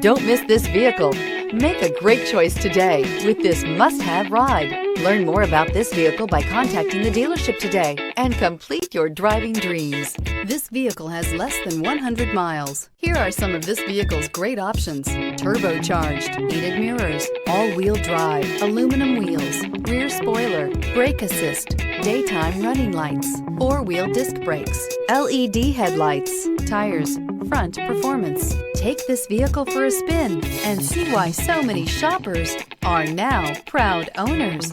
Don't miss this vehicle. Make a great choice today with this must-have ride. Learn more about this vehicle by contacting the dealership today and complete your driving dreams. This vehicle has less than 100 miles. Here are some of this vehicle's great options: turbocharged, heated mirrors, all-wheel drive, aluminum wheels, rear spoiler, brake assist, daytime running lights, four-wheel disc brakes, LED headlights, tires, front performance. Take this vehicle for a spin and see why so many shoppers are now proud owners.